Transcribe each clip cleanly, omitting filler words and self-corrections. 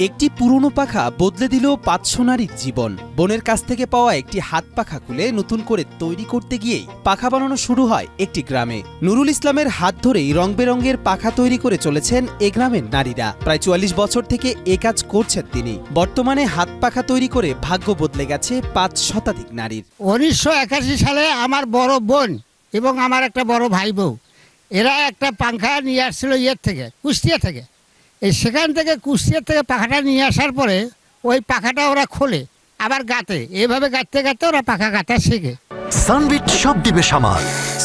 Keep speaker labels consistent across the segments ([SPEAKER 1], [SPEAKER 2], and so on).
[SPEAKER 1] একটি পুরনো পাখা বদলে দিল ৫০০ নারীর জীবন। বোনের কাছ থেকে পাওয়া একটি হাত পাখা খুলে নতুন করে তৈরি করতে গিয়েই পাখা বানানো শুরু হয় একটি গ্রামে। নুরুল ইসলামের হাত ধরেই রং বেরঙের পাখা তৈরি করে চলেছেন এ গ্রামের নারীরা। প্রায় ৪৪ বছর থেকে এ কাজ করছেন তিনি। বর্তমানে হাত পাখা তৈরি করে ভাগ্য বদলে গেছে ৫ শতাধিক নারীর।
[SPEAKER 2] ১৯৮১ সালে আমার বড় বোন এবং আমার একটা বড় ভাই বউ এরা একটা পাখা নিয়ে আসছিল কুষ্টিয়া থেকে। সেখান থেকে কুষ্টিয়া থেকে পাখাটা নিয়ে আসার পরে ওই পাখাটা ওরা খোলে আবার গাতে, এভাবে গাঁথতে গাঁথতে ওরা পাখা গাঁথা শেখে।
[SPEAKER 3] সানবিট সব দিবে সামাল।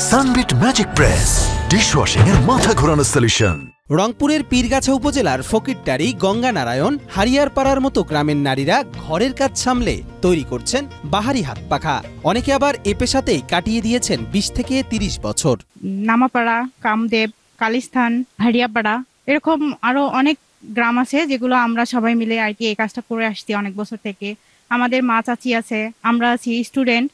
[SPEAKER 3] সানবিট ম্যাজিক প্রেস ডিশওয়াশিং এর মাথা ঘোরানো সলিউশন।
[SPEAKER 1] রংপুরের পীরগাছা উপজেলার ফকিরটারি, গঙ্গানারায়ণ, হারিয়ারপাড়ার মতো গ্রামের নারীরা ঘরের কাজ সামলে তৈরি করছেন বাহারি হাত পাখা। অনেকে আবার এ পেশাতেই কাটিয়ে দিয়েছেন ২০ থেকে ৩০ বছর।
[SPEAKER 4] নামাপাড়া, কামদেব, কালিস্থান, হারিয়াপাড়া এরকম আরো অনেক গ্রাম আছে যেগুলো আমরা সবাই মিলে আর কি এই কাজটা করে আসছি অনেক বছর থেকে। আমাদের মা চাচি আছে, আমরা আছি স্টুডেন্ট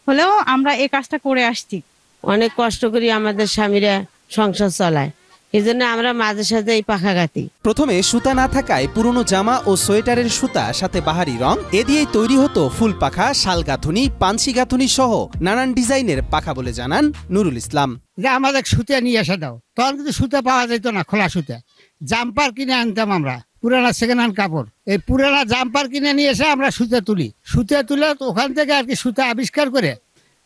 [SPEAKER 4] হলেও আমরা এই কাজটা করে আসছি।
[SPEAKER 5] অনেক কষ্ট করি আমাদের স্বামীরা সংসার চালায়, এই জন্য আমরা মাঝে সাথে এই পাখা গাঁথি।
[SPEAKER 1] প্রথমে সুতা না থাকায় পুরনো জামা ও সোয়েটারের সুতা সাথে বাহারি রং এ দিয়েই তৈরি হতো ফুল পাখা, শাল গাঁথুনি, পাঞ্চি গাঁথুনি সহ নানান ডিজাইনের পাখা বলে জানান নুরুল ইসলাম।
[SPEAKER 2] যে আমাদের সুতা নিয়ে এসে দাও, তখন কিন্তু সুতা পাওয়া যেত না, খোলা সুতা। জাম্পার কিনে আনতাম আমরা, পুরানা সেকেন্ড হ্যান্ড কাপড়। এই পুরানা জাম্পার কিনে নিয়ে এসে আমরা সুতা তুলে ওখান থেকে আর কি সুতা আবিষ্কার করে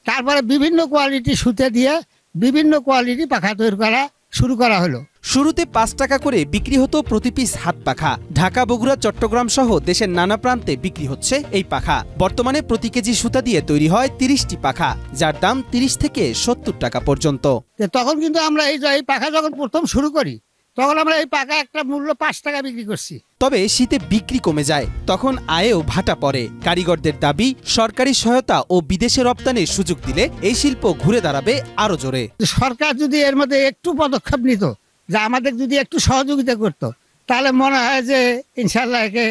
[SPEAKER 2] তারপরে বিভিন্ন কোয়ালিটি সুতা দিয়ে বিভিন্ন কোয়ালিটি পাখা তৈরি করা শুরু করা হলো।
[SPEAKER 1] শুরুতে ৫ টাকা করে বিক্রি হতো প্রতি পিস হাত পাখা। ঢাকা, বগুড়া, চট্টগ্রাম সহ দেশের নানা প্রান্তে বিক্রি হচ্ছে এই পাখা। বর্তমানে প্রতি কেজি সুতা দিয়ে তৈরি হয় ৩০টি পাখা, যার দাম ৩০ থেকে ৭০ টাকা পর্যন্ত।
[SPEAKER 2] তখন কিন্তু আমরা এই পাখা যখন প্রথম শুরু করি তখন আমরা এই পাখা একটা মূল্য ৫ টাকা বিক্রি করছি।
[SPEAKER 1] তবে শীতে বিক্রি কমে যায়, তখন আয়েও ভাটা পড়ে। কারিগরদের দাবি, সরকারি সহায়তা ও বিদেশে রপ্তানির সুযোগ দিলে এই শিল্প ঘুরে দাঁড়াবে আরো জোরে।
[SPEAKER 2] সরকার যদি এর মধ্যে একটু পদক্ষেপ নিত, যে আমাদের যদি একটু সহযোগিতা করত, তাহলে মনে হয় যে ইনশাল্লাহ একে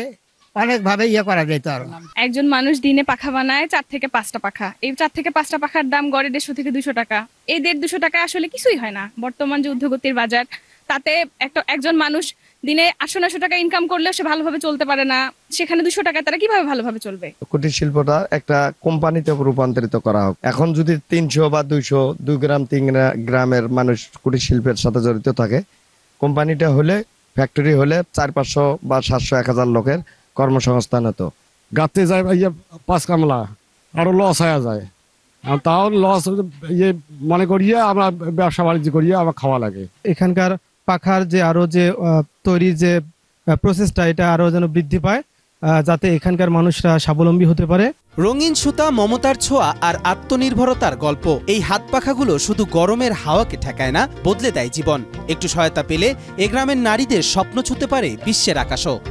[SPEAKER 2] অনেকভাবে করা যেত। আরো
[SPEAKER 6] একজন মানুষ দিনে পাখা বানায় ৪ থেকে ৫টা পাখা। এই ৪ থেকে ৫টা পাখার দাম গড়ে ১৫০ থেকে ২০০ টাকা। এই ১৫০ টাকা আসলে কিছুই হয় না বর্তমান যে ঊর্ধ্বগতির বাজার, তাতে একজন মানুষ দিনে ৮০০-৯০০ টাকা ইনকাম করলেও সে ভালোভাবে চলতে পারে না। সেখানে ২০০ টাকায় তারা কিভাবে ভালোভাবে চলবে?
[SPEAKER 7] কুটির শিল্পটা একটা কোম্পানিতে রূপান্তরিত করা হোক। এখন যদি ৩০০ বা ২০০, ২ গ্রাম ৩ গ্রামের মানুষ কুটির শিল্পের সাথে জড়িত থাকে, কোম্পানিটা হলে, ফ্যাক্টরি হলে ৪০০-৫০০ বা ৭০০-১০০০ লোকের কর্মসংস্থান হতো।
[SPEAKER 8] গাঁথতে যায় ৫ কামলা, আরো লস হয়ে যায়। তাও লস মনে করিয়ে আমরা ব্যবসা বাণিজ্য করিয়ে আবার খাওয়া লাগে।
[SPEAKER 9] এখানকার পাখার যে আরো যে তৈরির যে প্রসেসটা, এটা আরো যেন বৃদ্ধি পায়, যাতে এখানকার মানুষরা স্বাবলম্বী হতে পারে।
[SPEAKER 1] রঙিন সুতা, মমতার ছোঁয়া আর আত্মনির্ভরতার গল্প। এই হাত পাখাগুলো শুধু গরমের হাওয়াকে ঠেকায় না, বদলে দেয় জীবন। একটু সহায়তা পেলে এ গ্রামের নারীদের স্বপ্ন ছুঁতে পারে বিশ্বের আকাশও।